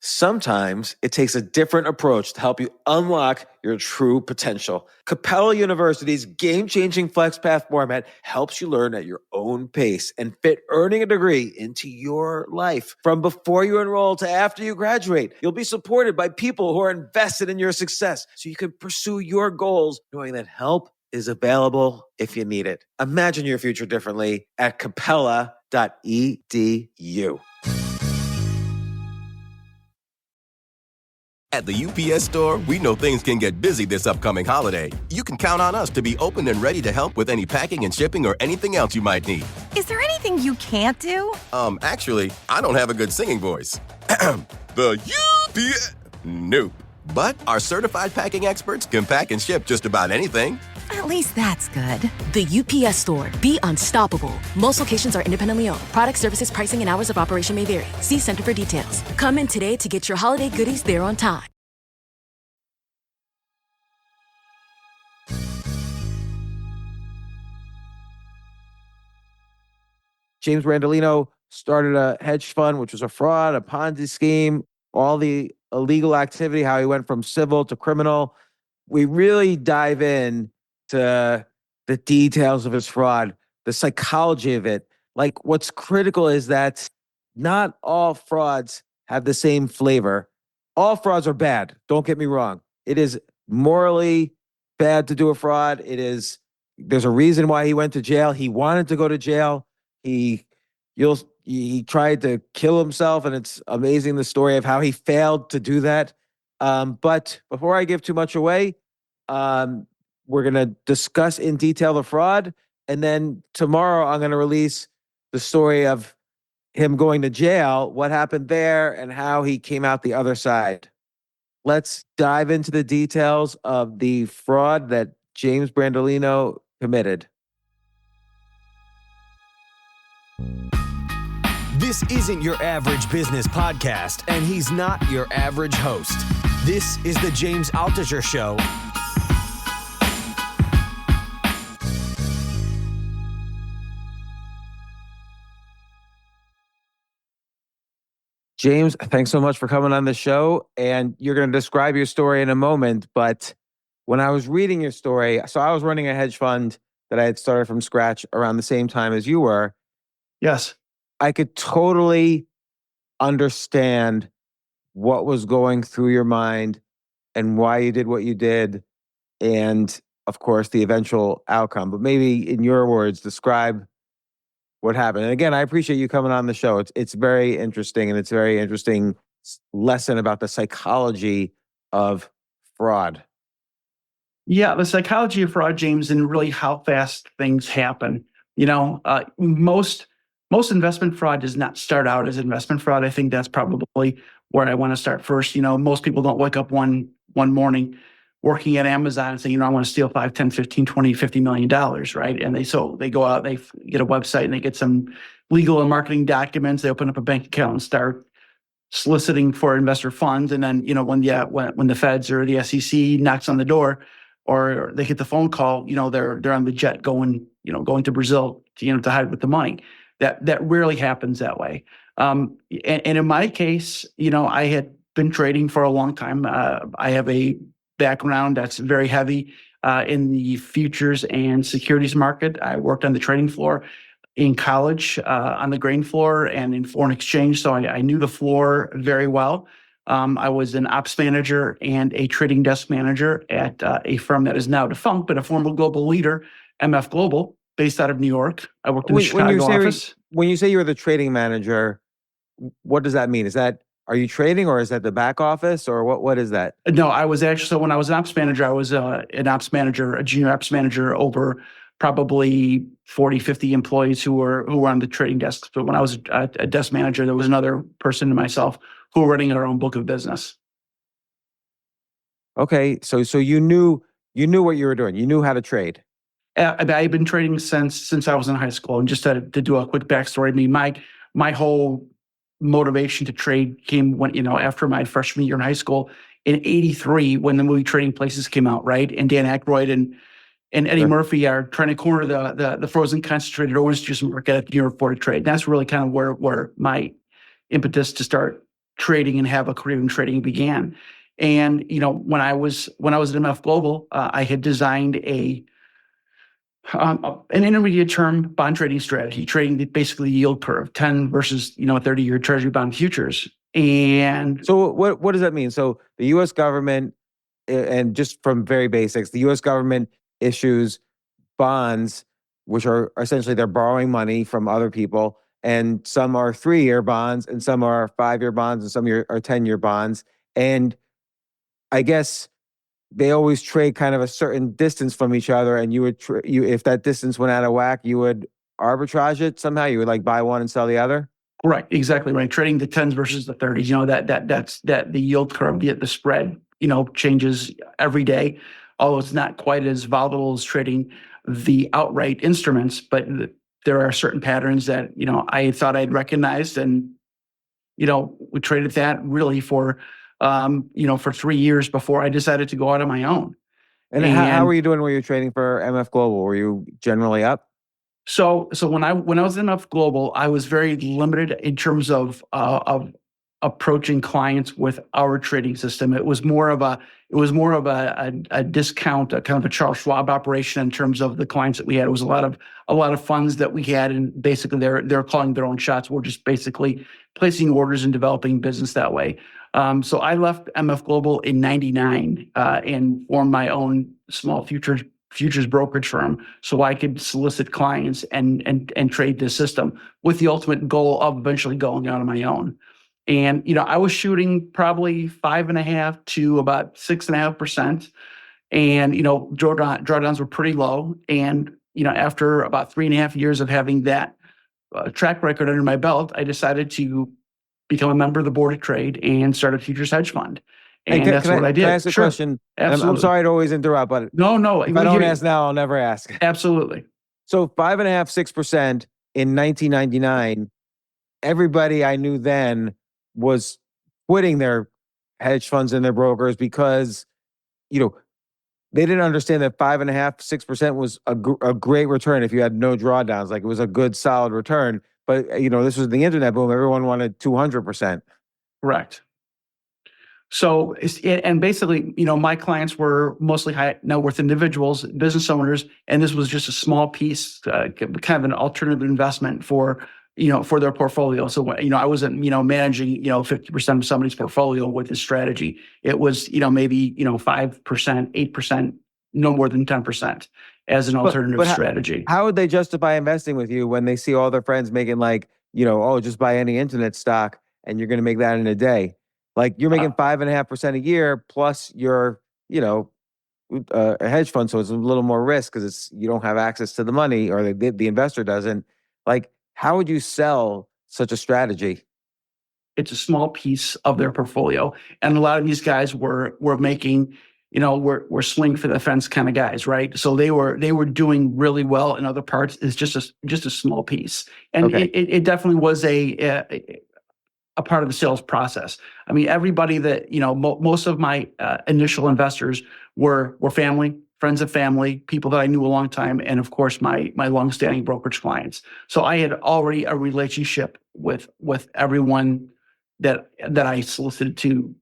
Sometimes it takes a different approach to help you unlock your true potential. Capella University's game-changing FlexPath format helps you learn at your own pace and fit earning a degree into your life. From before you enroll to after you graduate, you'll be supported by people who are invested in your success so you can pursue your goals knowing that help is available if you need it. Imagine your future differently at capella.edu. At the UPS Store, we know things can get busy this upcoming holiday. You can count on us to be open and ready to help with any packing and shipping or anything else you might need. Is there anything you can't do? Actually, I don't have a good singing voice. The UPS... Nope. But our certified packing experts can pack and ship just about anything. At least that's good. The UPS Store. Be unstoppable. Most locations are independently owned. Product, services, pricing, and hours of operation may vary. See Center for details. Come in today to get your holiday goodies there on time. James Brandolino started a hedge fund, which was a fraud, a Ponzi scheme, all the illegal activity, how he went from civil to criminal. We really dive in to the details of his fraud, the psychology of it. Like, what's critical is that not all frauds have the same flavor. All frauds are bad. Don't get me wrong. It is morally bad to do a fraud. There's a reason why he went to jail. He wanted to go to jail. He tried to kill himself, and it's amazing the story of how he failed to do that. But before I give too much away, we're going to discuss in detail the fraud, and then tomorrow I'm going to release the story of him going to jail, what happened there, and how he came out the other side. Let's dive into the details of the fraud that James Brandolino committed. This isn't your average business podcast, and he's not your average host. This is the James Altucher Show. James, thanks so much for coming on the show. And you're going to describe your story in a moment. But when I was reading your story, so I was running a hedge fund that I had started from scratch around the same time as you were. Yes. I could totally understand what was going through your mind and why you did what you did. And of course, the eventual outcome. But maybe in your words, describe what happened. And again, I appreciate you coming on the show. It's very interesting, and it's a very interesting lesson about the psychology of fraud. Yeah, the psychology of fraud, James, and really how fast things happen. Most investment fraud does not start out as investment fraud. I think that's probably where I want to start first. Most people don't wake up one morning working at Amazon and say, I want to steal 5, 10, 15, 20, $50 million, right? And they go out, they get a website, and they get some legal and marketing documents. They open up a bank account and start soliciting for investor funds. And then, when the feds or the SEC knocks on the door, or they get the phone call, they're on the jet going to Brazil to hide with the money. That rarely happens that way. And in my case, I had been trading for a long time. I have a background that's very heavy in the futures and securities market. I worked on the trading floor in college, on the grain floor and in foreign exchange. So I knew the floor very well. I was an ops manager and a trading desk manager at a firm that is now defunct, but a former global leader, MF Global, based out of New York. I worked in the Chicago office. When you say you were the trading manager, what does that mean? Are you trading, or is that the back office, or what is that? No, I was actually, so when I was an ops manager, I was an ops manager, a junior ops manager over probably 40, 50 employees who were on the trading desk. But when I was a desk manager, there was another person and myself who were running our own book of business. Okay, so you knew what you were doing. You knew how to trade. I've been trading since I was in high school. And just to do a quick backstory, my whole motivation to trade came after my freshman year in high school in '83 when the movie Trading Places came out, right? And Dan Aykroyd and Eddie Murphy are trying to corner the frozen concentrated orange juice market at New York Board of Trade. And that's really kind of where my impetus to start trading and have a career in trading began. And when I was at MF Global, I had designed an intermediate term bond trading strategy, trading basically the yield curve, 10 versus 30-year Treasury bond futures. And so what does that mean? So the U.S. government, and just from very basics, the U.S. government issues bonds, which are essentially they're borrowing money from other people, and some are 3-year bonds, and some are 5-year bonds, and some are 10-year bonds. And I guess they always trade kind of a certain distance from each other, and you would if that distance went out of whack, you would arbitrage it somehow. You would like buy one and sell the other. Right, exactly right. Trading the 10s versus the 30s. That's the yield curve, the spread, changes every day. Although it's not quite as volatile as trading the outright instruments, but there are certain patterns that I thought I'd recognized, and we traded that really for 3 years before I decided to go out on my own. And how were you doing when you were trading for MF Global? Were you generally up? So when I was in MF Global, I was very limited in terms of approaching clients with our trading system. It was more of a discount, a kind of a Charles Schwab operation in terms of the clients that we had. It was a lot of funds that we had, and basically they're calling their own shots. We're just basically placing orders and developing business that way. So I left MF Global in '99 and formed my own small futures brokerage firm, so I could solicit clients and trade this system with the ultimate goal of eventually going out on my own. And I was shooting probably 5.5% to about 6.5%, and drawdowns were pretty low. And after about 3.5 years of having that track record under my belt, I decided to become a member of the board of trade and start a futures hedge fund. And that's what I did. Can I ask a question? Absolutely. I'm sorry to always interrupt, but no. If I don't ask now, I'll never ask. Absolutely. So 5.5%, 6% in 1999, everybody I knew then was quitting their hedge funds and their brokers because, they didn't understand that 5.5%, 6% was a great return if you had no drawdowns. Like, it was a good, solid return. But, this was the internet boom. Everyone wanted 200%. Correct. So, and basically, my clients were mostly high net worth individuals, business owners, and this was just a small piece, kind of an alternative investment for their portfolio. So, I wasn't, managing, 50% of somebody's portfolio with this strategy. It was, maybe, 5%, 8%, no more than 10% as an alternative strategy. How would they justify investing with you when they see all their friends making just buy any internet stock and you're going to make that in a day? Like, you're making 5.5% a year plus your, a hedge fund. So it's a little more risk because you don't have access to the money, or the investor doesn't. Like, how would you sell such a strategy? It's a small piece of their portfolio. And a lot of these guys were making, were swing for the fence kind of guys, right? So they were doing really well in other parts. It's just a small piece. And Okay. it definitely was a part of the sales process. I mean, everybody that, most of my initial investors were family, friends of family, people that I knew a long time, and of course, my longstanding brokerage clients. So I had already a relationship with everyone that I solicited to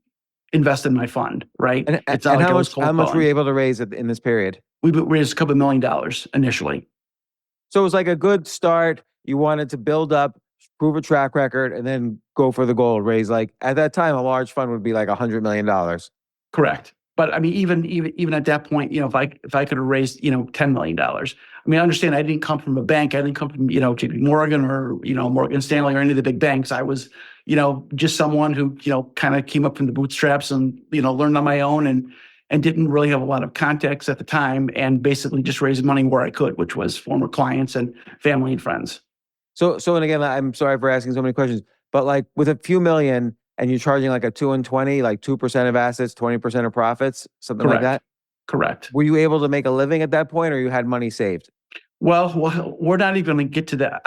invest in my fund, right? And how much were you able to raise in this period? We raised a couple $1 million initially. So it was like a good start. You wanted to build up, prove a track record, and then go for the gold. Raise, like, at that time, a large fund would be like $100 million. Correct. But I mean, even at that point, if I could have raised, $10 million. I mean, I understand I didn't come from a bank. I didn't come from, JP Morgan or, Morgan Stanley or any of the big banks. I was, just someone who, kind of came up from the bootstraps and, learned on my own and didn't really have a lot of contacts at the time, and basically just raised money where I could, which was former clients and family and friends. So, and again, I'm sorry for asking so many questions, but like, with a few million and you're charging like a 2 and 20, like 2% of assets, 20% of profits, something Correct. like that. Correct. Were you able to make a living at that point, or you had money saved? Well, we're not even going to get to that.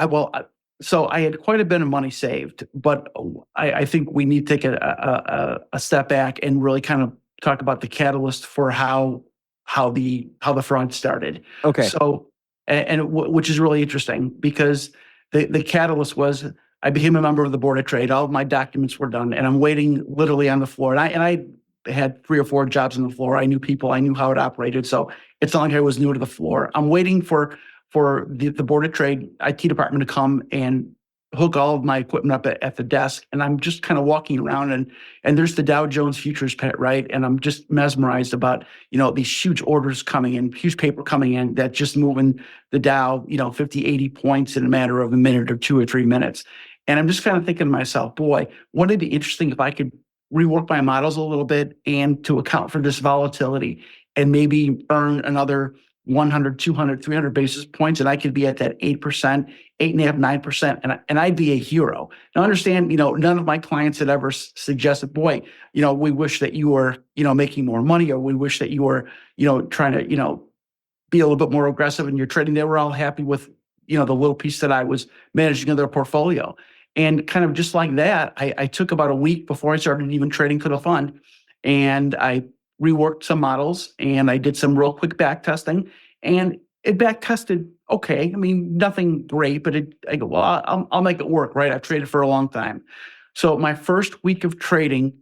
So I had quite a bit of money saved, but I think we need to take a step back and really kind of talk about the catalyst for how the fraud started. Okay. So, which is really interesting, because the catalyst was I became a member of the board of trade. All of my documents were done, and I'm waiting literally on the floor. And I had 3 or 4 jobs on the floor. I knew people. I knew how it operated. So it's not like I was new to the floor. I'm waiting for the board of trade IT department to come and hook all of my equipment up at the desk. And I'm just kind of walking around, and there's the Dow Jones futures pit, right? And I'm just mesmerized about, these huge orders coming in, huge paper coming in that just moving the Dow, 50, 80 points in a matter of a minute or 2 or 3 minutes. And I'm just kind of thinking to myself, boy, wouldn't it be interesting if I could rework my models a little bit and to account for this volatility and maybe earn another 100, 200, 300 basis points, and I could be at that 8%, 8.5%, 9%, and I'd be a hero. Now, understand, none of my clients had ever suggested, boy, we wish that you were, making more money, or we wish that you were, trying to, be a little bit more aggressive in your trading. They were all happy with, the little piece that I was managing of their portfolio. And kind of just like that, I took about a week before I started even trading to the fund, and I reworked some models, and I did some real quick back testing, and it back tested okay. I mean, nothing great, but I go, well, I'll make it work, right? I've traded for a long time. So my first week of trading,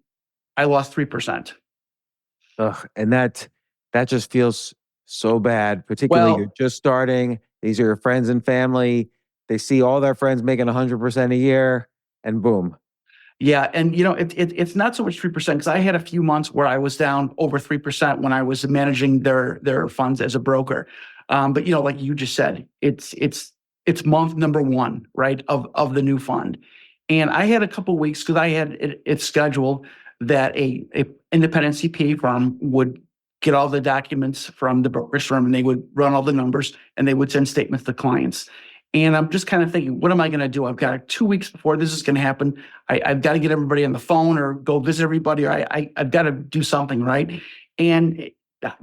I lost 3%. Ugh, and that just feels so bad, particularly Well, you're just starting. These are your friends and family. They see all their friends making 100% a year, and boom. yeah, and it's not so much 3% because I had a few months where I was down over 3% when I was managing their funds as a broker. But like you just said, it's month number 1, right, of the new fund, and I had a couple weeks because I had it scheduled that a independent CPA firm would get all the documents from the brokerage firm, and they would run all the numbers, and they would send statements to clients. And I'm just kind of thinking, what am I going to do? I've got 2 weeks before this is going to happen. I've got to get everybody on the phone or go visit everybody, or I've got to do something, right? And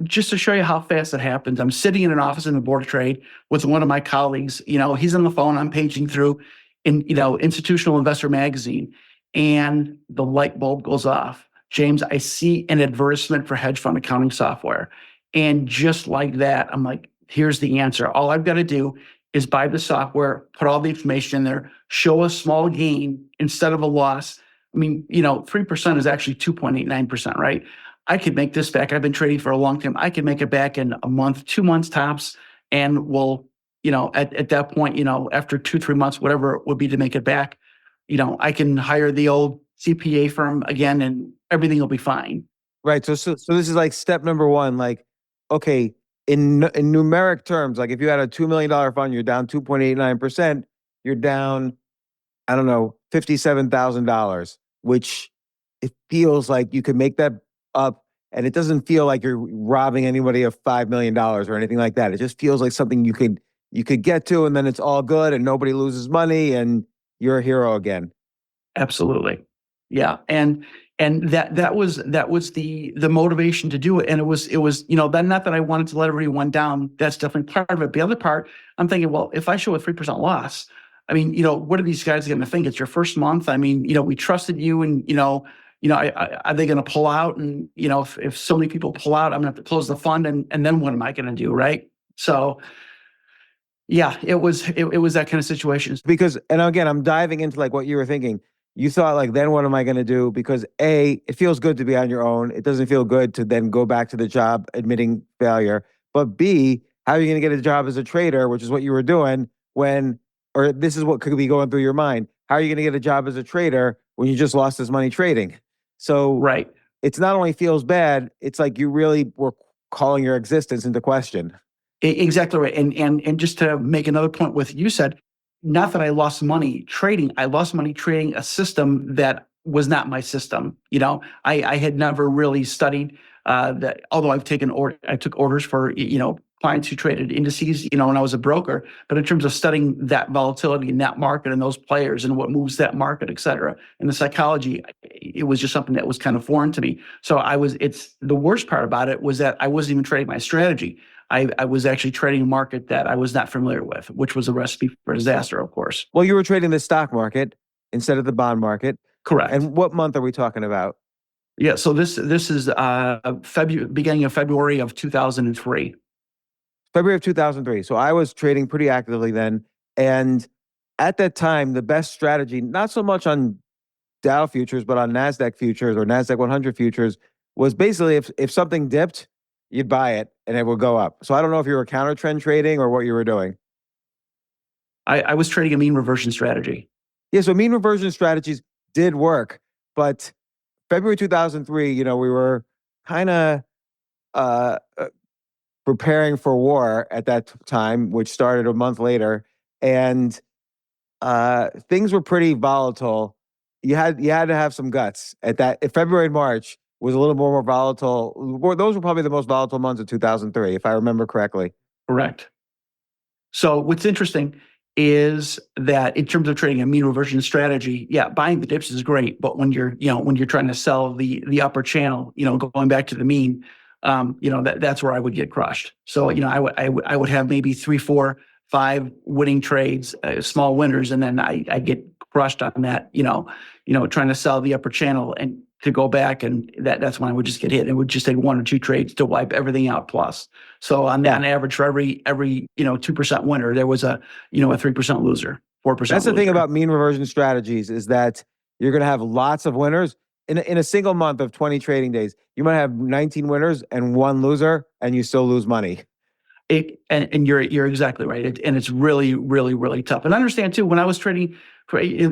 just to show you how fast it happens, I'm sitting in an office in the board of trade with one of my colleagues. He's on the phone. I'm paging through Institutional Investor Magazine, and the light bulb goes off. James, I see an advertisement for hedge fund accounting software. And just like that, I'm like, here's the answer. All I've got to do is buy the software, put all the information in there, show a small gain instead of a loss. I mean, 3% is actually 2.89%, right? I could make this back. I've been trading for a long time. I could make it back in a month, 2 months tops. And we'll, at that point, after 2-3 months, whatever it would be to make it back, I can hire the old CPA firm again, and everything will be fine. Right. So this is like step number 1. Like, okay, in numeric terms, like if you had a $2 million fund, you're down 2.89%, you're down, I don't know, $57,000, which it feels like you could make that up, and it doesn't feel like you're robbing anybody of $5 million or anything like that. It just feels like something you could get to, and then it's all good and nobody loses money and you're a hero again. Absolutely. Yeah. And that was the motivation to do it. And it was, then not that I wanted to let everyone down. That's definitely part of it. The other part, I'm thinking, well, if I show a 3% loss, I mean, what are these guys going to think? It's your first month. I mean, we trusted you, and, are they going to pull out? And, if so many people pull out, I'm going to have to close the fund. And then what am I going to do? Right. So yeah, it was that kind of situation. Because, and again, I'm diving into like what you were thinking. You thought like, then what am I going to do? Because A, it feels good to be on your own. It doesn't feel good to then go back to the job admitting failure. But B, how are you going to get a job as a trader, which is what you were doing or this is what could be going through your mind. How are you going to get a job as a trader when you just lost this money trading? So right. It's not only feels bad, it's like you really were calling your existence into question. Exactly right. And just to make another point with you said, not that I lost money trading. I lost money trading a system that was not my system. I had never really studied that. Although I took orders for clients who traded indices, when I was a broker. But in terms of studying that volatility in that market and those players and what moves that market, et cetera, and the psychology, it was just something that was kind of foreign to me. So it's the worst part about it was that I wasn't even trading my strategy. I was actually trading a market that I was not familiar with, which was a recipe for disaster, of course. Well, you were trading the stock market instead of the bond market. Correct. And what month are we talking about? Yeah, so this is beginning of February of 2003. February of 2003. So I was trading pretty actively then. And at that time, the best strategy, not so much on Dow futures, but on NASDAQ futures or NASDAQ 100 futures, was basically if something dipped, you'd buy it and it would go up. So I don't know if you were counter trend trading or what you were doing. I was trading a mean reversion strategy. Yeah, so mean reversion strategies did work, but February 2003, we were kind of preparing for war at that time, which started a month later, and things were pretty volatile. You had to have some guts at that. February and March was a little more volatile. Those were probably the most volatile months of 2003, if I remember correctly. Correct. So what's interesting is that in terms of trading a mean reversion strategy, yeah, buying the dips is great, but when you're trying to sell the upper channel, going back to the mean, that's where I would get crushed. So I would have maybe 3, 4, 5 winning trades, small winners, and then I get crushed on that. Trying to sell the upper channel and to go back, and that's when I would just get hit. It would just take 1 or 2 trades to wipe everything out plus. So on average, for every 2% winner, there was a 3% loser, 4%. That's the thing about mean reversion strategies, is that you're going to have lots of winners. In a single month of 20 trading days, you might have 19 winners and 1 loser, and you still lose money. And you're exactly right. And it's really, really, really tough. And understand too, when I was trading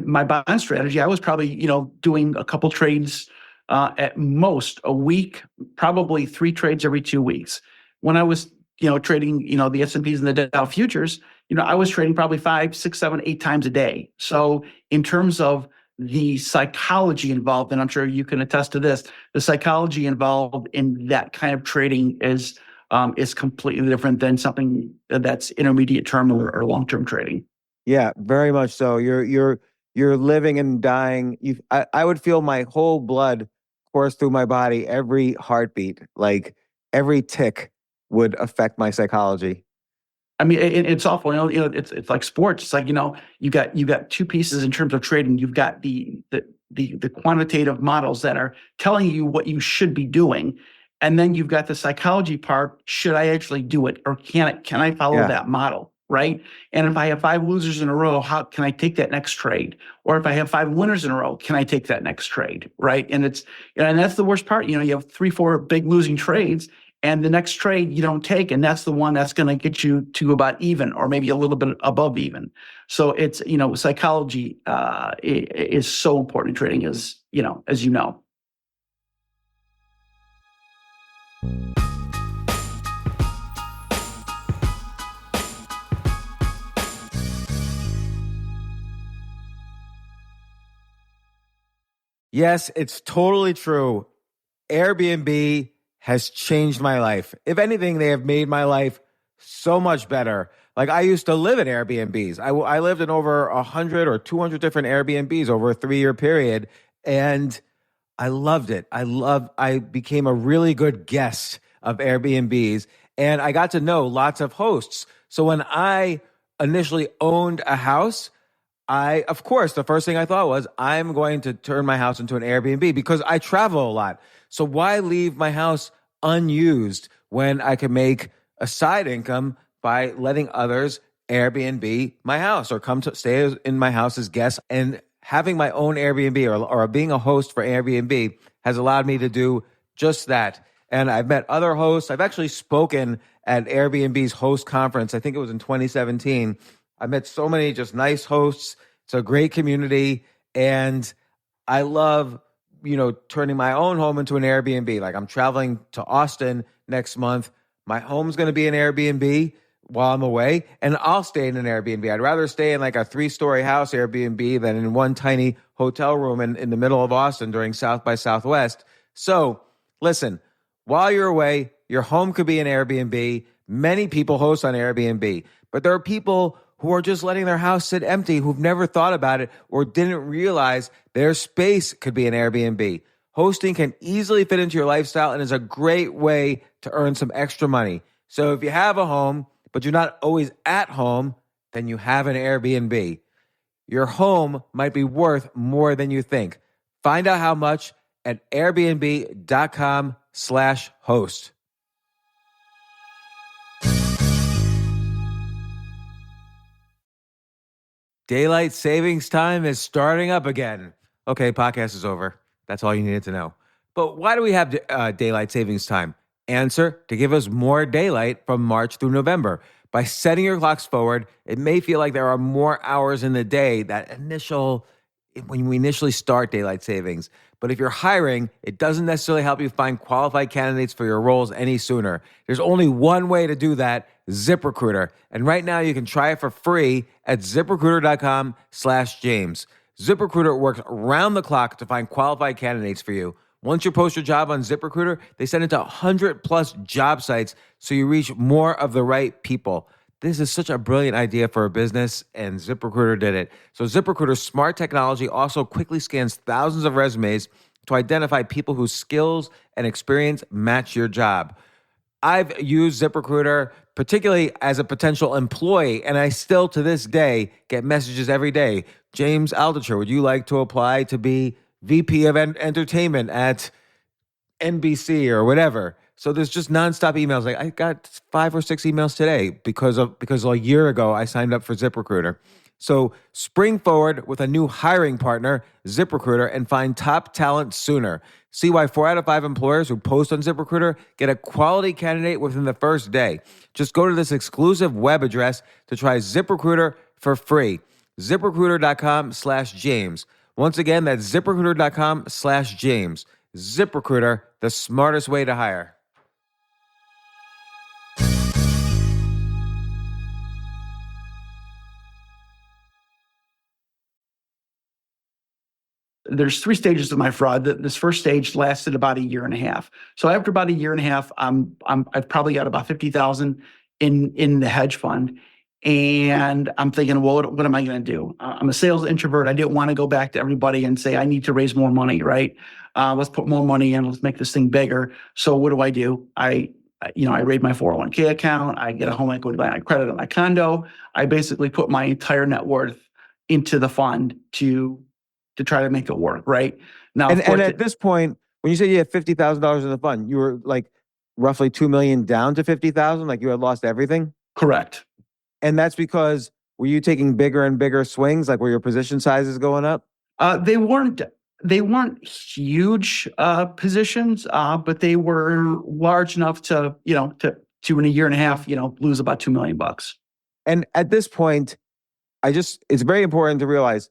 my bond strategy, I was probably, doing a couple trades at most a week, probably 3 trades every 2 weeks. When I was, trading, the S&Ps and the Dow futures, I was trading probably 5, 6, 7, 8 times a day. So in terms of the psychology involved, and I'm sure you can attest to this, the psychology involved in that kind of trading is completely different than something that's intermediate term or long-term trading. Yeah, very much so. You're living and dying. I would feel my whole blood course through my body, every heartbeat, like every tick would affect my psychology. I mean, it's awful. It's like sports. It's like, you got 2 pieces in terms of trading. You've got the quantitative models that are telling you what you should be doing. And then you've got the psychology part. Should I actually do it, or can I follow that model, right? And if I have 5 losers in a row, how can I take that next trade? Or if I have 5 winners in a row, can I take that next trade, right? And and that's the worst part. You have 3, 4 big losing trades, and the next trade you don't take, and that's the one that's going to get you to about even, or maybe a little bit above even. So it's psychology is so important in trading, as you know. Yes, it's totally true. Airbnb has changed my life. If anything, they have made my life so much better. Like, I used to live in Airbnbs. I lived in over 100 or 200 different Airbnbs over a 3-year period, and I loved it. I became a really good guest of Airbnbs, and I got to know lots of hosts. So when I initially owned a house, of course, the first thing I thought was, I'm going to turn my house into an Airbnb because I travel a lot. So why leave my house unused when I can make a side income by letting others Airbnb my house or come to stay in my house as guests? And having my own Airbnb or being a host for Airbnb has allowed me to do just that. And I've met other hosts. I've actually spoken at Airbnb's host conference. I think it was in 2017. I met so many just nice hosts. It's a great community. And I love, turning my own home into an Airbnb. Like, I'm traveling to Austin next month. My home's going to be an Airbnb while I'm away, and I'll stay in an Airbnb. I'd rather stay in like a 3-story house Airbnb than in one tiny hotel room in the middle of Austin during South by Southwest. So listen, while you're away, your home could be an Airbnb. Many people host on Airbnb, but there are people who are just letting their house sit empty, who've never thought about it or didn't realize their space could be an Airbnb. Hosting can easily fit into your lifestyle and is a great way to earn some extra money. So if you have a home, but you're not always at home, then you have an Airbnb. Your home might be worth more than you think. Find out how much at airbnb.com/host. Daylight savings time is starting up again. Okay, podcast is over. That's all you needed to know. But why do we have daylight savings time? Answer: to give us more daylight from March through November. By setting your clocks forward, it may feel like there are more hours in the day when we initially start daylight savings. But if you're hiring, it doesn't necessarily help you find qualified candidates for your roles any sooner. There's only one way to do that: ZipRecruiter. And right now you can try it for free at ZipRecruiter.com/James. ZipRecruiter works around the clock to find qualified candidates for you. Once you post your job on ZipRecruiter, they send it to 100 plus job sites so you reach more of the right people. This is such a brilliant idea for a business, and ZipRecruiter did it. So ZipRecruiter's smart technology also quickly scans thousands of resumes to identify people whose skills and experience match your job. I've used ZipRecruiter particularly as a potential employee, and I still to this day get messages every day. James Altucher, would you like to apply to be VP of Entertainment at NBC or whatever? So there's just nonstop emails. Like I got 5 or 6 emails today because a year ago I signed up for ZipRecruiter. So spring forward with a new hiring partner, ZipRecruiter, and find top talent sooner. See why 4 out of 5 employers who post on ZipRecruiter get a quality candidate within the first day. Just go to this exclusive web address to try ZipRecruiter for free. ZipRecruiter.com/James. Once again, that's ZipRecruiter.com/James. ZipRecruiter, the smartest way to hire. There's 3 stages of my fraud. This first stage lasted about a year and a half. So after about a year and a half, I've probably got about 50,000 in the hedge fund. And I'm thinking, well, what am I going to do? I'm a sales introvert. I didn't want to go back to everybody and say, I need to raise more money, right? Let's put more money in. Let's make this thing bigger. So what do? I raid my 401k account. I get a home equity line of credit on my condo. I basically put my entire net worth into the fund to try to make it work, right? Now, and at this point, when you say you have $50,000 in the fund, you were like roughly $2 million down to 50,000, like you had lost everything? Correct. And that's because, were you taking bigger and bigger swings, like were your position sizes going up? They weren't huge positions, but they were large enough to in a year and a half, lose about $2 million. And at this point, it's very important to realize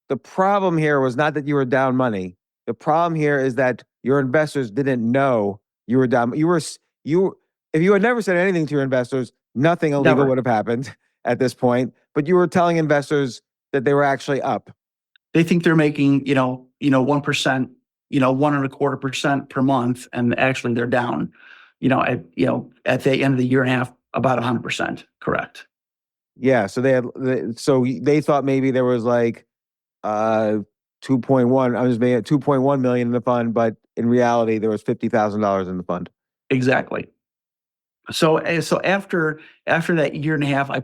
the problem here was not that you were down money. The problem here is that your investors didn't know you were down. If you had never said anything to your investors, nothing illegal would have happened at this point. But you were telling investors that they were actually up. They think they're making 1%, 1.25% per month, and actually they're down. At the end of the year and a half, about 100%. Correct. Yeah. So they thought maybe there was like 2.1. I was making it 2.1 million in the fund, but in reality, there was $50,000 in the fund. Exactly. So after that year and a half, I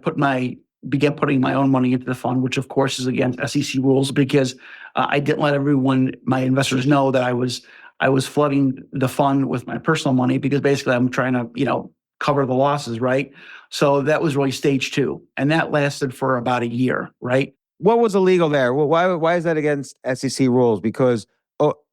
began putting my own money into the fund, which of course is against SEC rules because I didn't let my investors know that I was flooding the fund with my personal money because basically I'm trying to cover the losses, right? So that was really stage 2, and that lasted for about a year, right? What was illegal there? Well, why is that against SEC rules? Because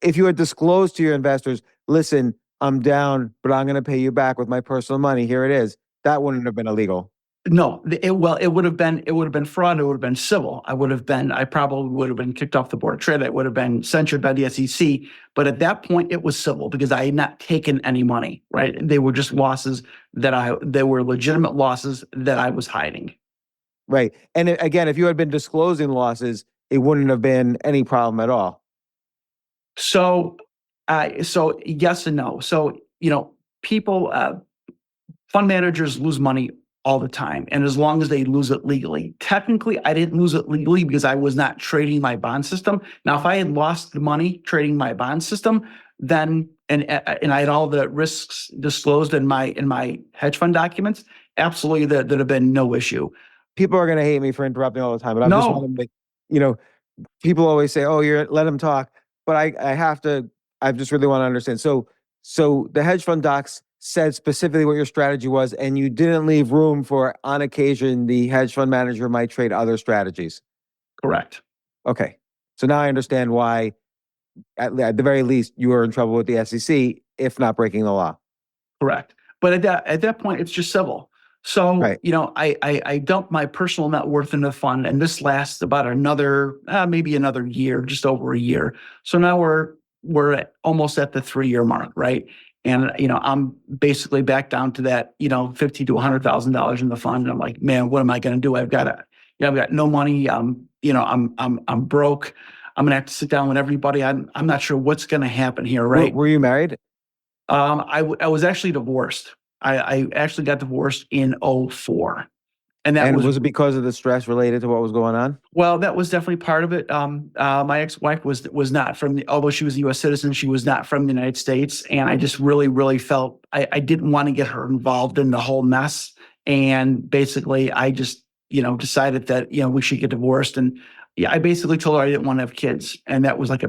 if you had disclosed to your investors, listen, I'm down, but I'm going to pay you back with my personal money. Here it is. That wouldn't have been illegal. No, it would have been fraud. It would have been civil. I probably would have been kicked off the board of trade. It would have been censured by the SEC. But at that point, it was civil because I had not taken any money. Right? They were just losses they were legitimate losses that I was hiding. Right. And again, if you had been disclosing losses, it wouldn't have been any problem at all. So yes and no. So people, fund managers lose money all the time. And as long as they lose it legally. Technically, I didn't lose it legally because I was not trading my bond system. Now, if I had lost the money trading my bond system, then and I had all the risks disclosed in my hedge fund documents, absolutely there'd have been no issue. People are going to hate me for interrupting all the time, but I'm just want to make, people always say, "Oh, let him talk," but I just really want to understand. So the hedge fund docs said specifically what your strategy was, and you didn't leave room for, on occasion, the hedge fund manager might trade other strategies. Correct. Okay. So now I understand why, at the very least, you were in trouble with the SEC, if not breaking the law. Correct. But at that point, it's just civil. So, Right. I dumped my personal net worth into the fund, and this lasts about maybe another year, just over a year. So now we're almost at the 3-year mark, right? And I'm basically back down to that, $50,000 to $100,000 in the fund. And I'm like, man, what am I going to do? I've got no money. I'm broke. I'm gonna have to sit down with everybody. I'm not sure what's going to happen here, right? Were you married? I was actually divorced. I actually got divorced in 2004. And was it because of the stress related to what was going on? Well, that was definitely part of it. My ex-wife was not although she was a U.S. citizen, she was not from the United States. And I just really, really felt I didn't want to get her involved in the whole mess. And basically I just, decided that, we should get divorced. And yeah, I basically told her I didn't want to have kids. And that was like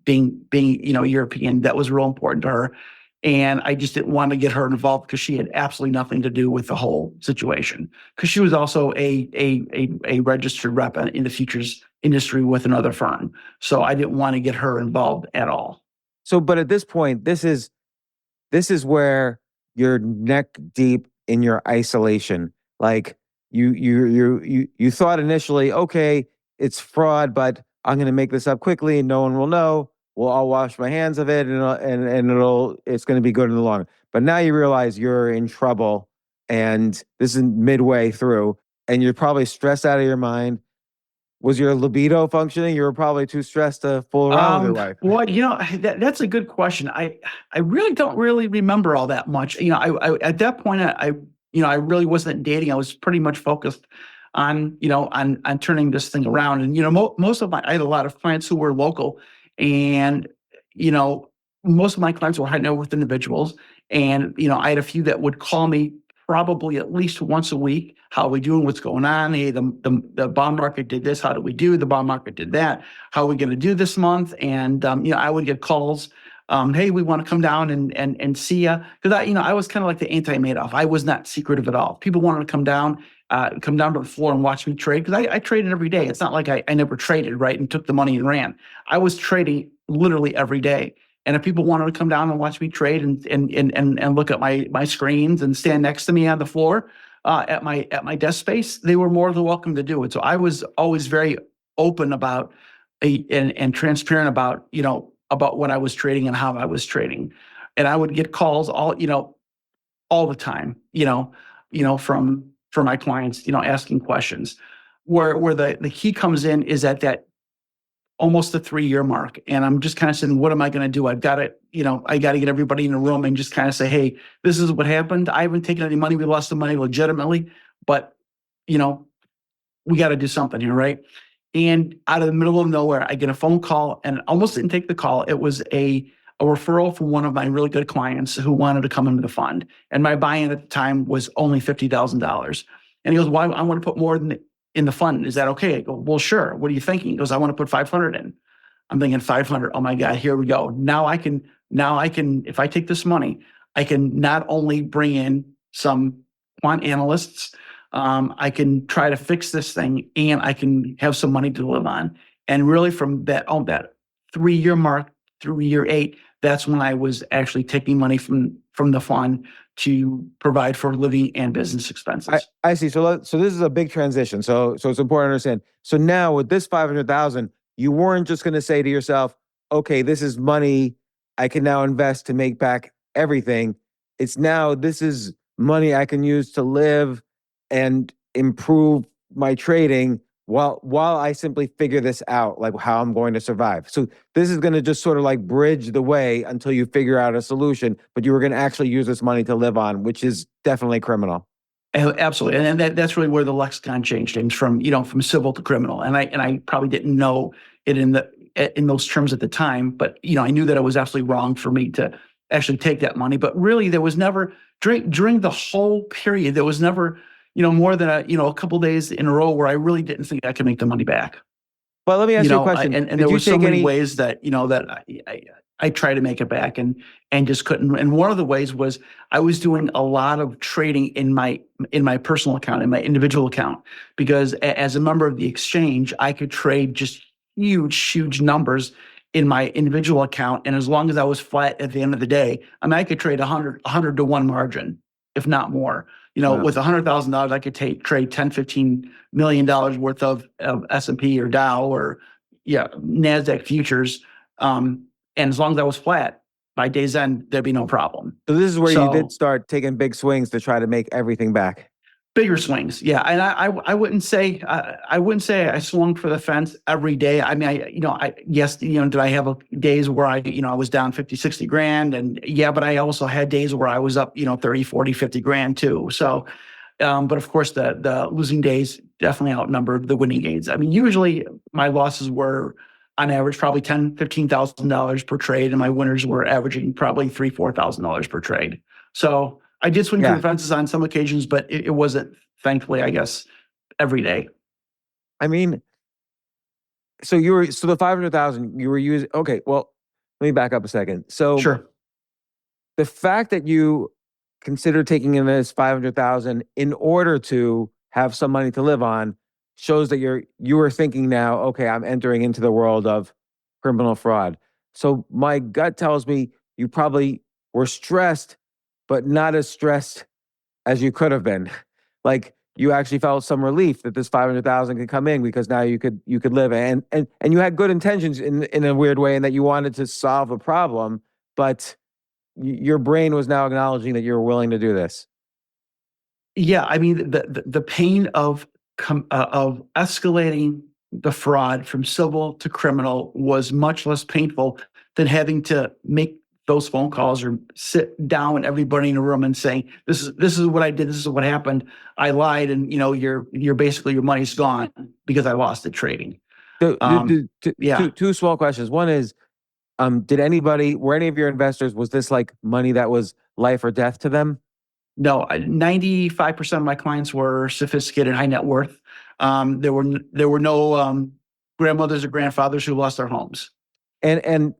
being European, that was real important to her. And I just didn't want to get her involved because she had absolutely nothing to do with the whole situation. Because she was also a registered rep in the futures industry with another firm. So I didn't want to get her involved at all. So, but at this point, this is where you're neck deep in your isolation. Like you thought initially, okay, it's fraud, but I'm going to make this up quickly and no one will know. Well, I'll wash my hands of it, and it's going to be good in the long run. But now you realize you're in trouble, and this is midway through, and you're probably stressed out of your mind. Was your libido functioning? You were probably too stressed to fool around with your wife. Well, that's a good question. I really don't really remember all that much. I at that point, I really wasn't dating. I was pretty much focused on turning this thing around. And most of I had a lot of clients who were local. And, most of my clients were high net worth individuals. And, I had a few that would call me probably at least once a week. How are we doing? What's going on? Hey, the bond market did this. How do we do? The bond market did that. How are we going to do this month? And, I would get calls. Hey, we want to come down and see you. Because I was kind of like the anti-Madoff. I was not secretive at all. People wanted to come down to the floor and watch me trade, because I traded every day. It's not like I never traded, right, and took the money and ran. I was trading literally every day. And if people wanted to come down and watch me trade and look at my screens and stand next to me on the floor at my desk space, they were more than welcome to do it. So I was always very open about and transparent about what I was trading and how I was trading. And I would get calls all the time, from my clients, asking questions. Where the key comes in is at that almost the 3-year mark. And I'm just kind of saying, what am I going to do? I've got to, I got to get everybody in the room and just kind of say, hey, this is what happened. I haven't taken any money. We lost the money legitimately, but, we got to do something here, right? And out of the middle of nowhere, I get a phone call, and almost didn't take the call. It was a referral from one of my really good clients who wanted to come into the fund. And my buy-in at the time was only $50,000. And he goes, well, I want to put more in the fund. Is that okay? I go, well, sure. What are you thinking? He goes, I want to put 500 in. I'm thinking 500. Oh my God, here we go. Now I can, if I take this money, I can not only bring in some quant analysts, I can try to fix this thing, and I can have some money to live on. And really from that 3-year mark through year 8, that's when I was actually taking money from the fund to provide for living and business expenses. I see. So this is a big transition. So it's important to understand. So now with this 500,000, you weren't just going to say to yourself, okay, this is money I can now invest to make back everything. It's now, this is money I can use to live and improve my trading while I simply figure this out, like how I'm going to survive. So this is going to just sort of like bridge the way until you figure out a solution, but you were going to actually use this money to live on, which is definitely criminal. Absolutely. And that's really where the lexicon changed, James, from civil to criminal. And I probably didn't know it in those terms at the time, but I knew that it was absolutely wrong for me to actually take that money. But really there was never, during the whole period, there was never more than a couple of days in a row where I really didn't think I could make the money back. But let me ask you a question. And there were so many ways that, that I tried to make it back and just couldn't. And one of the ways was I was doing a lot of trading in my personal account, in my individual account, because as a member of the exchange, I could trade just huge numbers in my individual account. And as long as I was flat at the end of the day, I mean, I could trade 100 to 1 margin, if not more. Wow. With $100,000, I could trade $10-15 million worth of S&P or Dow or NASDAQ futures. And as long as I was flat, by day's end, there'd be no problem. So this is where you did start taking big swings to try to make everything back. Bigger swings, yeah. And I wouldn't say I swung for the fence every day. I mean, did I have days where I was down 50, 60 grand? And but I also had days where I was up, 30, 40, 50 grand too. So, but of course the losing days definitely outnumbered the winning gains. I mean, usually my losses were on average probably $10,000-$15,000 per trade, and my winners were averaging probably $3,000-$4,000 per trade. So I did swing for the fences on some occasions, but it wasn't, thankfully, I guess, every day. I mean, so the 500,000 you were using. Okay, well, let me back up a second. So sure, the fact that you considered taking in this 500,000 in order to have some money to live on shows that you are thinking now, okay, I'm entering into the world of criminal fraud. So my gut tells me you probably were stressed, but not as stressed as you could have been. Like you actually felt some relief that this 500,000 could come in because now you could live, and you had good intentions in a weird way, and that you wanted to solve a problem, but your brain was now acknowledging that you were willing to do this. Yeah, I mean the pain of escalating the fraud from civil to criminal was much less painful than having to make those phone calls or sit down with everybody in a room and saying, this is what I did, this is what happened, I lied, and you're basically, your money's gone because I lost at trading. Two small questions. One is, were any of your investors, was this like money that was life or death to them? No, 95% of my clients were sophisticated, high net worth. There were no grandmothers or grandfathers who lost their homes. And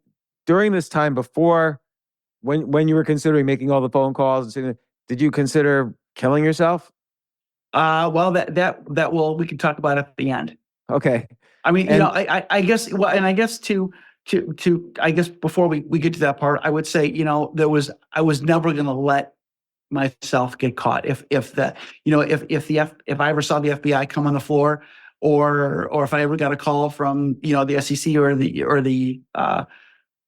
during this time before, when you were considering making all the phone calls, did you consider killing yourself? Well, we can talk about at the end. Okay. I mean, I guess, well, and I guess I guess before we get to that part, I would say, I was never going to let myself get caught. If I ever saw the FBI come on the floor, or if I ever got a call from, the SEC or the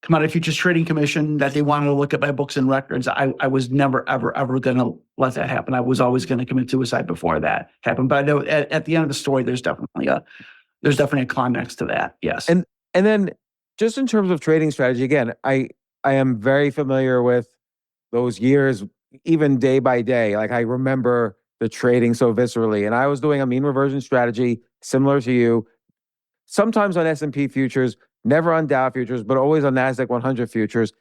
Commodity Futures Trading Commission that they wanted to look at my books and records, I was never, ever going to let that happen. I was always going to commit suicide before that happened. But I know at the end of the story, there's definitely a climax to that. Yes. And then just in terms of trading strategy, again, I am very familiar with those years, even day by day. Like I remember the trading so viscerally, and I was doing a mean reversion strategy similar to you, sometimes on S&P futures, never on Dow futures, but always on NASDAQ 100 futures.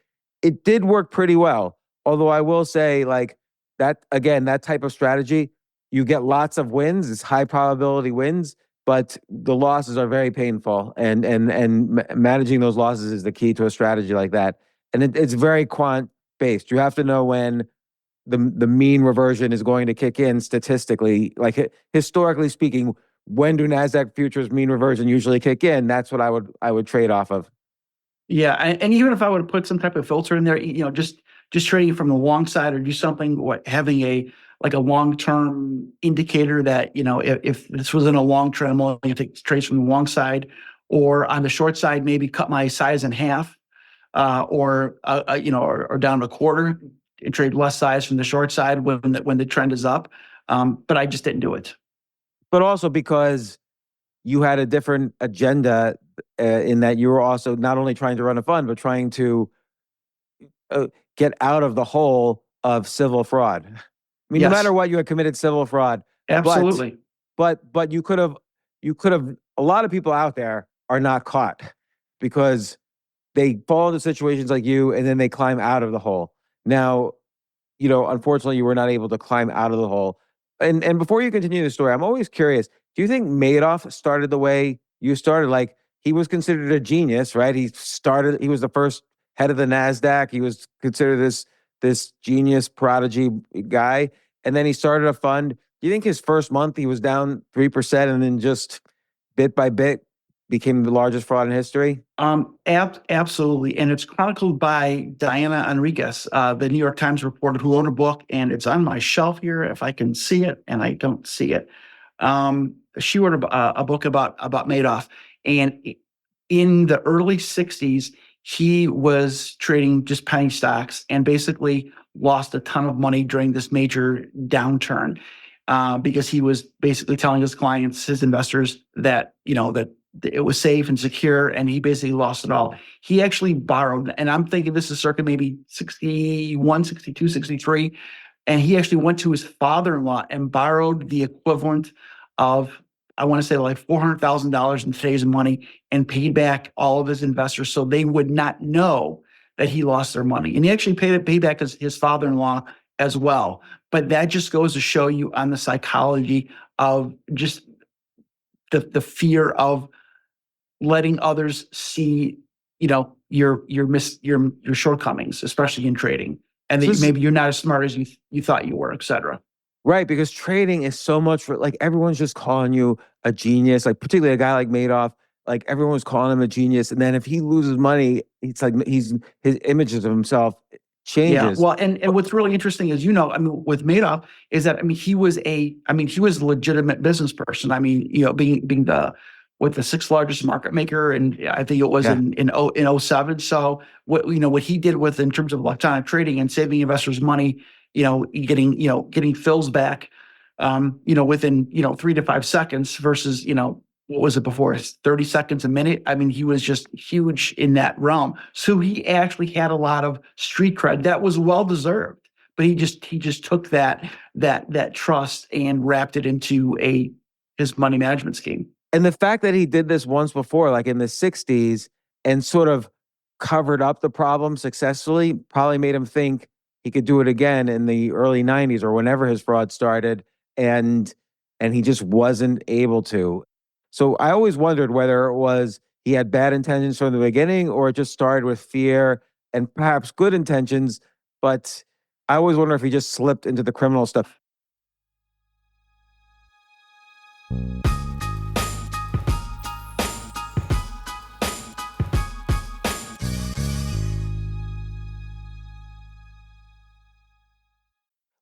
It did work pretty well. Although I will say, like that, again, that type of strategy, you get lots of wins, it's high probability wins, but the losses are very painful. And managing those losses is the key to a strategy like that. And it's very quant based. You have to know when the mean reversion is going to kick in statistically. Like historically speaking, when do NASDAQ futures mean reversion usually kick in? That's what I would trade off of. Yeah, and even if I would put some type of filter in there, just trading from the long side, or do something, having a long-term indicator that, if this was in a long trend, I'm only going to take trades from the long side, or on the short side, maybe cut my size in half, or down to a quarter and trade less size from the short side when the trend is up. But I just didn't do it. But also because you had a different agenda in that you were also not only trying to run a fund, but trying to get out of the hole of civil fraud. I mean, Yes. No matter what, you had committed civil fraud. Absolutely. But you could have, a lot of people out there are not caught because they fall into situations like you and then they climb out of the hole. Now, unfortunately, you were not able to climb out of the hole. And before you continue the story, I'm always curious, do you think Madoff started the way you started? Like, he was considered a genius, right? He was the first head of the NASDAQ. He was considered this genius prodigy guy. And then he started a fund. Do you think his first month he was down 3% and then just bit by bit became the largest fraud in history? Absolutely. And it's chronicled by Diana Enriquez, the New York Times reporter who wrote a book, and it's on my shelf here if I can see it, and I don't see it. She wrote a book about Madoff. And in the early 60s, he was trading just penny stocks and basically lost a ton of money during this major downturn because he was basically telling his clients, his investors, that it was safe and secure, and he basically lost it all. He actually borrowed, and I'm thinking this is circa maybe 61, 62, 63, and he actually went to his father-in-law and borrowed the equivalent of, I want to say, like $400,000 in today's money, and paid back all of his investors so they would not know that he lost their money. And he actually paid back his father-in-law as well. But that just goes to show you on the psychology of just the fear of letting others see, your shortcomings, especially in trading, and that maybe you're not as smart as you thought you were, et cetera. Right, because trading is so much for, like, everyone's just calling you a genius, like particularly a guy like Madoff, like everyone's calling him a genius. And then if he loses money, it's like his images of himself changes. Yeah, well, and what's really interesting is, with Madoff is that, he was a legitimate business person. Being the sixth largest market maker, and I think it was in 07. So what he did in terms of electronic trading and saving investors money, getting fills back, within 3 to 5 seconds versus, what was it before? 30 seconds a minute. He was just huge in that realm. So he actually had a lot of street cred that was well deserved, but he just took that trust and wrapped it into his money management scheme. And the fact that he did this once before, like in the 60s, and sort of covered up the problem successfully, probably made him think he could do it again in the early 90s or whenever his fraud started, and he just wasn't able to. So I always wondered whether it was he had bad intentions from the beginning or it just started with fear and perhaps good intentions, but I always wonder if he just slipped into the criminal stuff.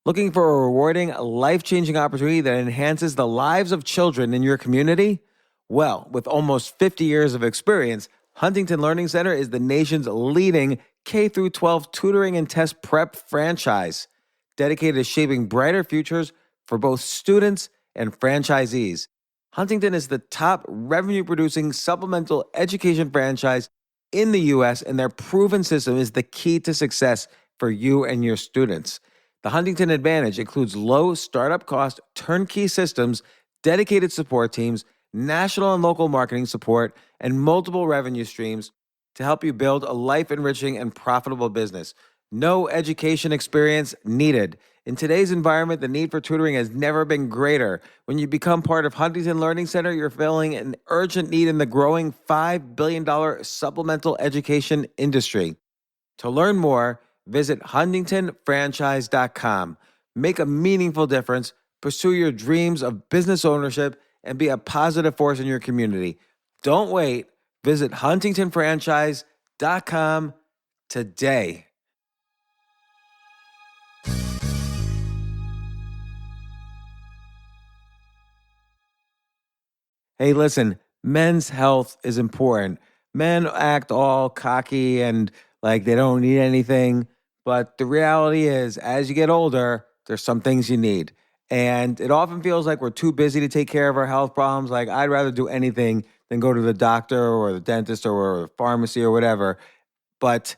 Looking for a rewarding, life-changing opportunity that enhances the lives of children in your community? Well, with almost 50 years of experience, Huntington Learning Center is the nation's leading K-12 tutoring and test prep franchise, dedicated to shaping brighter futures for both students and franchisees. Huntington is the top revenue-producing supplemental education franchise in the U.S., and their proven system is the key to success for you and your students. The Huntington Advantage includes low startup cost turnkey systems, dedicated support teams, national and local marketing support, and multiple revenue streams to help you build a life-enriching and profitable business. No education experience needed. In today's environment, the need for tutoring has never been greater. When you become part of Huntington Learning Center, you're filling an urgent need in the growing $5 billion supplemental education industry. To learn more, visit huntingtonfranchise.com. Make a meaningful difference, pursue your dreams of business ownership, and be a positive force in your community. Don't wait. Visit huntingtonfranchise.com today. Hey, listen, men's health is important. Men act all cocky and like they don't need anything. But the reality is, as you get older, there's some things you need. And it often feels like we're too busy to take care of our health problems. Like, I'd rather do anything than go to the doctor or the dentist or the pharmacy or whatever. But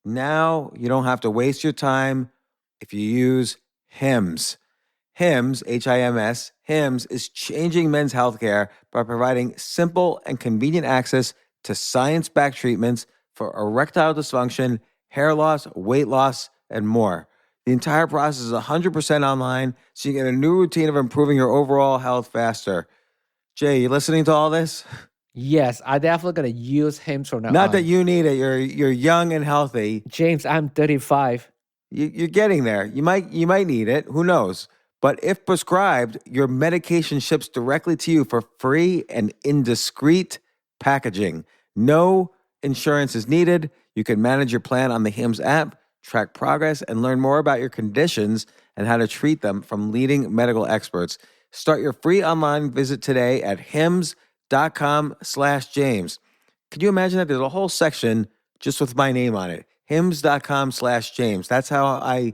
now you don't have to waste your time if you use HIMS. HIMS, H-I-M-S, HIMS is changing men's healthcare by providing simple and convenient access to science-backed treatments for erectile dysfunction, hair loss, weight loss, and more. The entire process is 100% online, so you get a new routine of improving your overall health faster. Jay, you listening to all this? Yes, I definitely gonna use him from now Not on. that you need it. You're young and healthy. James, I'm 35. You're getting there. You might need it. Who knows? But if prescribed, your medication ships directly to you for free and in discreet packaging. No insurance is needed. You can manage your plan on the Hims app, track progress, and learn more about your conditions and how to treat them from leading medical experts. Start your free online visit today at hims.com/James. Could you imagine that? There's a whole section just with my name on it. Hims.com/James. That's how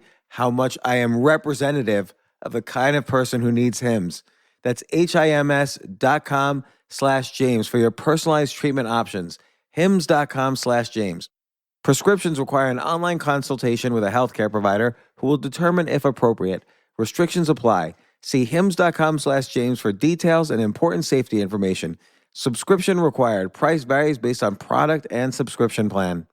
much I am representative of the kind of person who needs Hims. That's HIMS.com/James for your personalized treatment options. Hims.com/James. Prescriptions require an online consultation with a healthcare provider who will determine if appropriate. Restrictions apply. See hims.com/James for details and important safety information. Subscription required. Price varies based on product and subscription plan.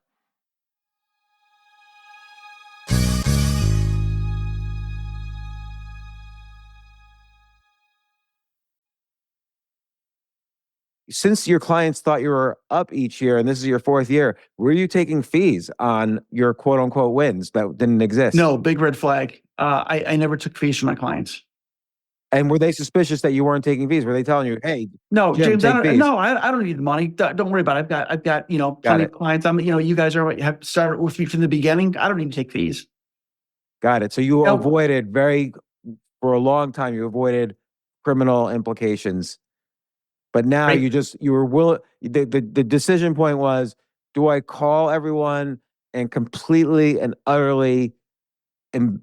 Since your clients thought you were up each year and this is your fourth year, were you taking fees on your quote unquote wins that didn't exist? No, big red flag. I never took fees from my clients. And were they suspicious that you weren't taking fees? Were they telling you, hey, No, Jim, James, take I fees? don't need the money. Don't worry about it. I've got plenty of clients. You guys have started with me from the beginning. I don't need to take fees. Got it. So you No. avoided for a long time, you avoided criminal implications. But now Right. you were willing, the decision point was, do I call everyone and completely and utterly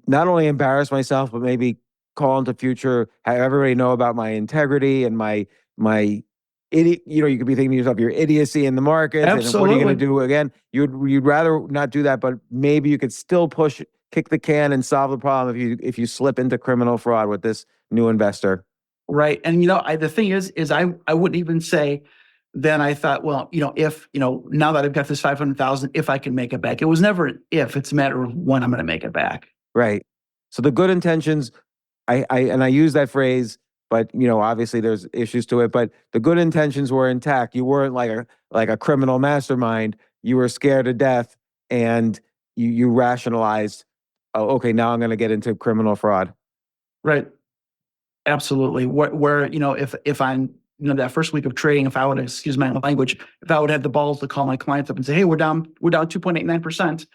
not only embarrass myself, but maybe call into future, have everybody know about my integrity and my idiot, you could be thinking to yourself, your idiocy in the market. And what are you going to Absolutely. do again? You'd rather not do that, but maybe you could still kick the can and solve the problem if you slip into criminal fraud with this new investor. Right. And, the thing is I wouldn't even say then I thought, well, if, now that I've got this 500,000, if I can make it back. It was never an if, it's a matter of when I'm going to make it back. Right. So the good intentions, I use that phrase, but obviously there's issues to it, but the good intentions were intact. You weren't like a criminal mastermind. You were scared to death and you rationalized, oh, okay, now I'm going to get into criminal fraud. Right. Absolutely. Where if I'm that first week of trading, if I would, excuse my language, if I would have the balls to call my clients up and say, hey, we're down 2.89%.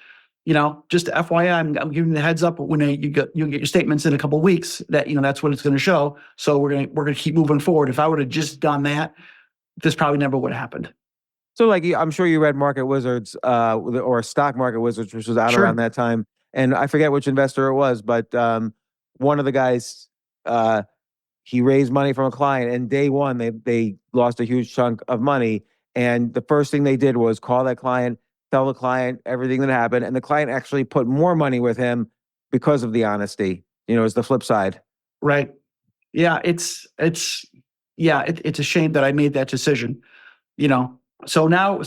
Just FYI, I'm giving you the heads up when you'll get your statements in a couple of weeks that that's what it's going to show. So we're gonna keep moving forward. If I would have just done that, this probably never would have happened. So I'm sure you read Market Wizards or Stock Market Wizards, which was out Sure. around that time, and I forget which investor it was, but one of the guys. He raised money from a client, and day one, they lost a huge chunk of money. And the first thing they did was call that client, tell the client everything that happened, and the client actually put more money with him because of the honesty. It's the flip side. Right. Yeah. It's a shame that I made that decision. So now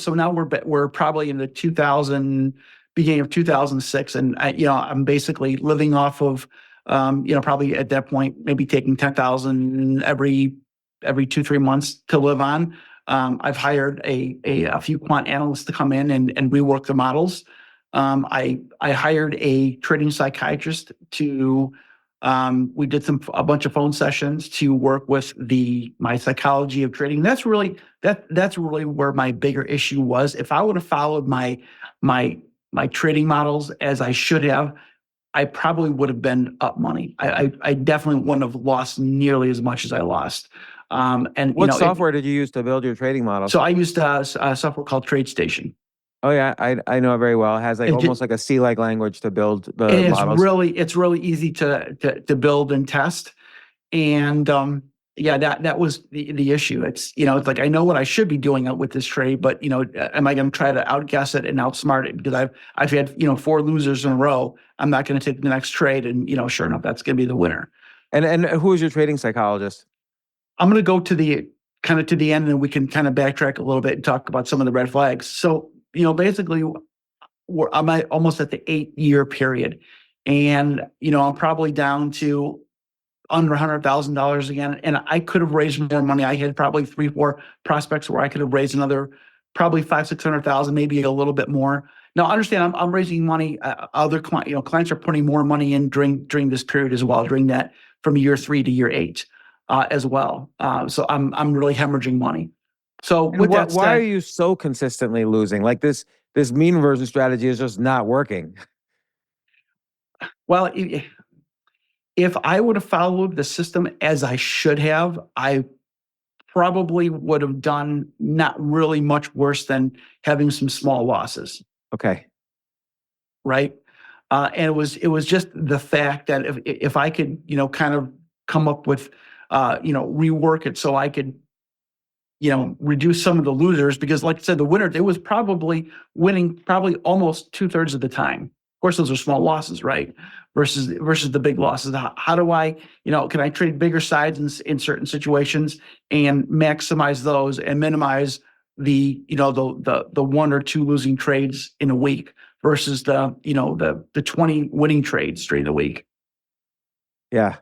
we're probably in the beginning of 2006, and I'm basically living off of. Probably at that point, maybe taking 10,000 every 2-3 months to live on. I've hired a few quant analysts to come in and rework the models. I hired a trading psychiatrist to. We did a bunch of phone sessions to work with my psychology of trading. That's really where my bigger issue was. If I would have followed my trading models as I should have, I probably would have been up money. I definitely wouldn't have lost nearly as much as I lost. And what software did you use to build your trading model? So I used a software called TradeStation. Oh yeah, I know it very well. It has almost like a C-like language to build the models. It's really easy to build and test. And that was the issue. It's it's like I know what I should be doing with this trade, but am I going to try to outguess it and outsmart it? Because I've had 4 losers in a row. I'm not going to take the next trade, and sure enough, that's going to be the winner. And who is your trading psychologist? I'm going to go to the end, and then we can kind of backtrack a little bit and talk about some of the red flags. So basically, I'm almost at the 8-year period, and I'm probably down to under $100,000 again, and I could have raised more money. I had probably 3-4 prospects where I could have raised another probably 500,000-600,000, maybe a little bit more. Now, understand, I'm raising money. Other clients are putting more money in during this period as well, during that from year 3 to year 8 as well. So I'm really hemorrhaging money. So with that said, why are you so consistently losing? Like this mean reversion strategy is just not working. well, if I would have followed the system as I should have, I probably would have done not really much worse than having some small losses. Okay. Right. And it was just the fact that if I could, kind of come up with, rework it so I could, reduce some of the losers, because like I said, the winner, it was probably winning probably almost 2/3 of the time. Of course, those are small losses, right? Versus the big losses. How do I, can I trade bigger sides in certain situations and maximize those and minimize the 1 or 2 losing trades in a week versus the 20 winning trades during the week? Yeah.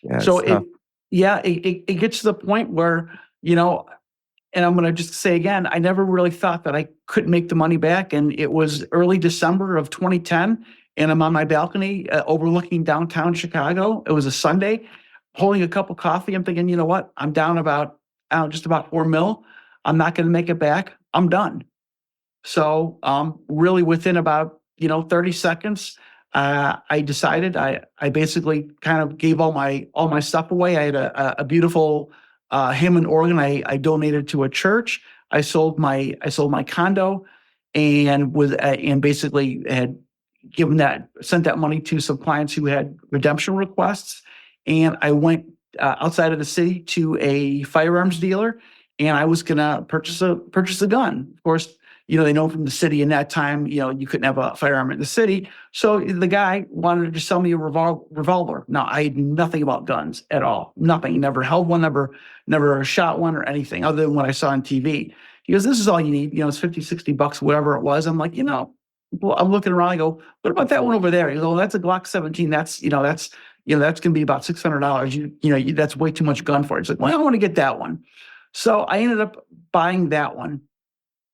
Yeah. So it's tough. it gets to the point where, and I'm going to just say again, I never really thought that I could make the money back. And it was early December of 2010, and I'm on my balcony overlooking downtown Chicago. It was a Sunday, holding a cup of coffee. I'm thinking, you know what? I'm down just about $4 million. I'm not going to make it back. I'm done. So really within about 30 seconds, I decided I basically kind of gave all my stuff away. I had a beautiful Hammond organ. I donated to a church. I sold my condo, and basically had sent that money to some clients who had redemption requests. And I went outside of the city to a firearms dealer, and I was gonna purchase a gun. Of course, they know from the city in that time, you couldn't have a firearm in the city. So the guy wanted to sell me a revolver. Now, I had nothing about guns at all. Nothing. Never held one, never shot one or anything other than what I saw on TV. He goes, this is all you need. It's $50, $60, whatever it was. I'm like, well, I'm looking around. I go, what about that one over there? He goes, oh, that's a Glock 17. That's going to be about $600. That's way too much gun for it. It's like, well, I want to get that one. So I ended up buying that one.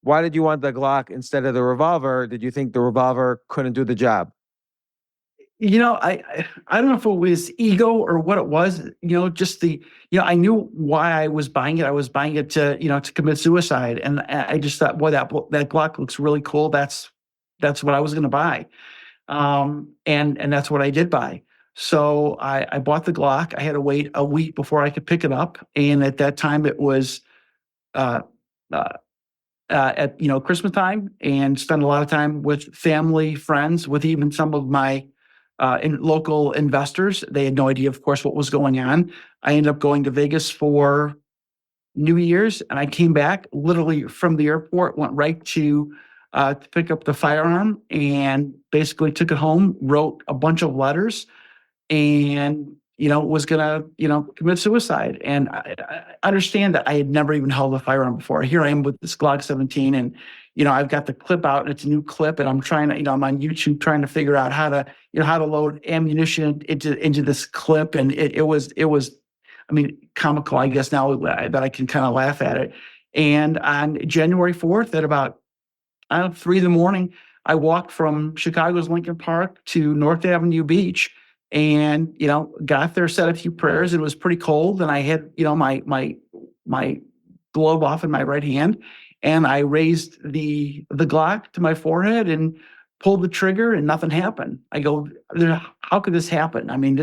Why did you want the Glock instead of the revolver? Did you think the revolver couldn't do the job? I don't know if it was ego or what it was, just I knew why I was buying it. I was buying it to commit suicide. And I just thought, boy, that Glock looks really cool. That's what I was going to buy. And that's what I did buy. So I bought the Glock. I had to wait a week before I could pick it up. And at that time it was, at Christmas time, and spent a lot of time with family, friends, with even some of my local investors. They had no idea, of course, what was going on. I ended up going to Vegas for New Year's, and I came back literally from the airport, went right to pick up the firearm, and basically took it home, wrote a bunch of letters, and was gonna, commit suicide. And I understand that I had never even held a firearm before. Here I am with this Glock 17, and I've got the clip out, and it's a new clip, and I'm trying to, I'm on YouTube trying to figure out how to load ammunition into this clip, and it was, I mean, comical, I guess now that I can kind of laugh at it. And on January 4th at about 3 a.m, I walked from Chicago's Lincoln Park to North Avenue Beach. And, got there, said a few prayers. It was pretty cold. And I had, my glove off in my right hand. And I raised the Glock to my forehead and pulled the trigger, and nothing happened. I go, how could this happen? I mean,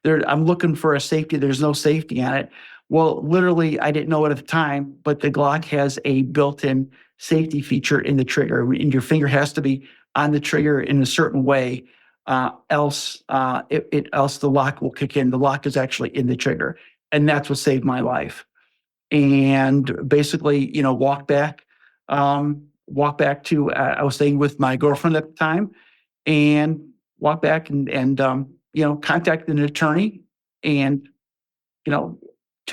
I'm looking for a safety. There's no safety on it. Well, literally, I didn't know it at the time, but the Glock has a built-in safety feature in the trigger. And your finger has to be on the trigger in a certain way. Else the lock will kick in. The lock is actually in the trigger, and that's what saved my life. And basically, walked back to I was staying with my girlfriend at the time, and walked back and contacted an attorney. And 2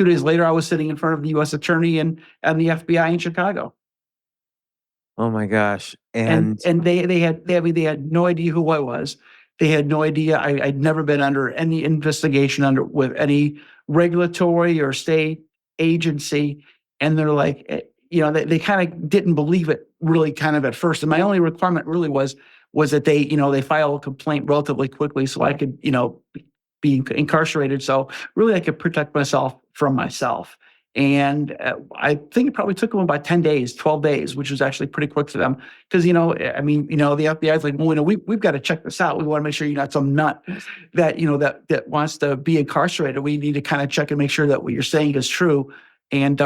days later, I was sitting in front of the U.S. attorney and the FBI in Chicago. Oh my gosh! And they had no idea who I was. They had no idea. I'd never been under any investigation with any regulatory or state agency. And they're like, they kind of didn't believe it really kind of at first. And my only requirement really was that they file a complaint relatively quickly so I could, be incarcerated. So really I could protect myself from myself. And I think it probably took them about 10 days, 12 days, which was actually pretty quick for them. Because, the FBI is like, well, we've got to check this out. We want to make sure you're not some nut that, that wants to be incarcerated. We need to kind of check and make sure that what you're saying is true. And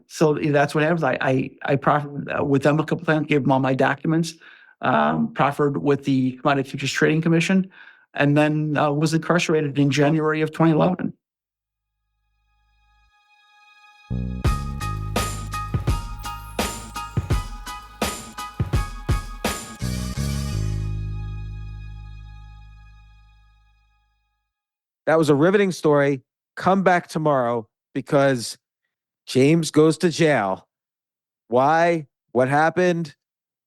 so that's what happens. I proffered with them a couple of times, gave them all my documents, proffered with the Commodity Futures Trading Commission, and then was incarcerated in January of 2011. That was a riveting story. Come back tomorrow because James goes to jail. Why? What happened?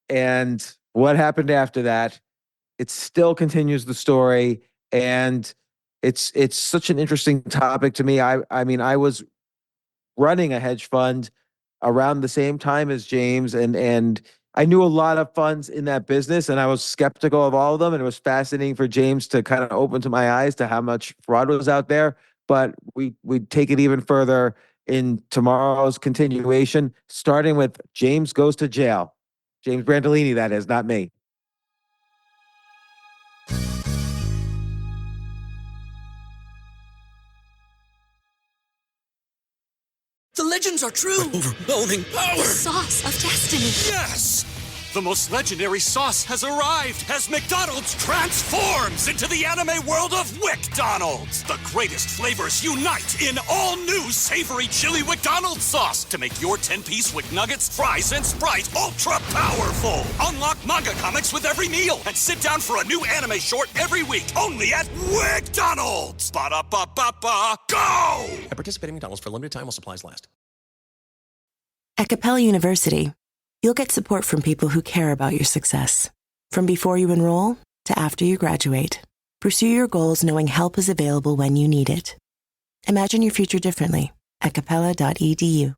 And what happened after that? It still continues the story. And it's such an interesting topic to me. I mean, I was running a hedge fund around the same time as James, and I knew a lot of funds in that business, and I was skeptical of all of them. And it was fascinating for James to kind of open to my eyes to how much fraud was out there. But we'd take it even further in tomorrow's continuation, starting with James goes to jail. James Brandolini, that is, not me. The legends are true. Overwhelming power! The sauce of destiny. Yes! The most legendary sauce has arrived as McDonald's transforms into the anime world of WickDonald's. The greatest flavors unite in all new savory chili McDonald's sauce to make your 10-piece Wick Nuggets, fries, and Sprite ultra-powerful. Unlock manga comics with every meal and sit down for a new anime short every week only at WickDonald's. Ba-da-ba-ba-ba, go! At participating McDonald's for a limited time while supplies last. At Capella University, you'll get support from people who care about your success. From before you enroll to after you graduate, pursue your goals knowing help is available when you need it. Imagine your future differently at capella.edu.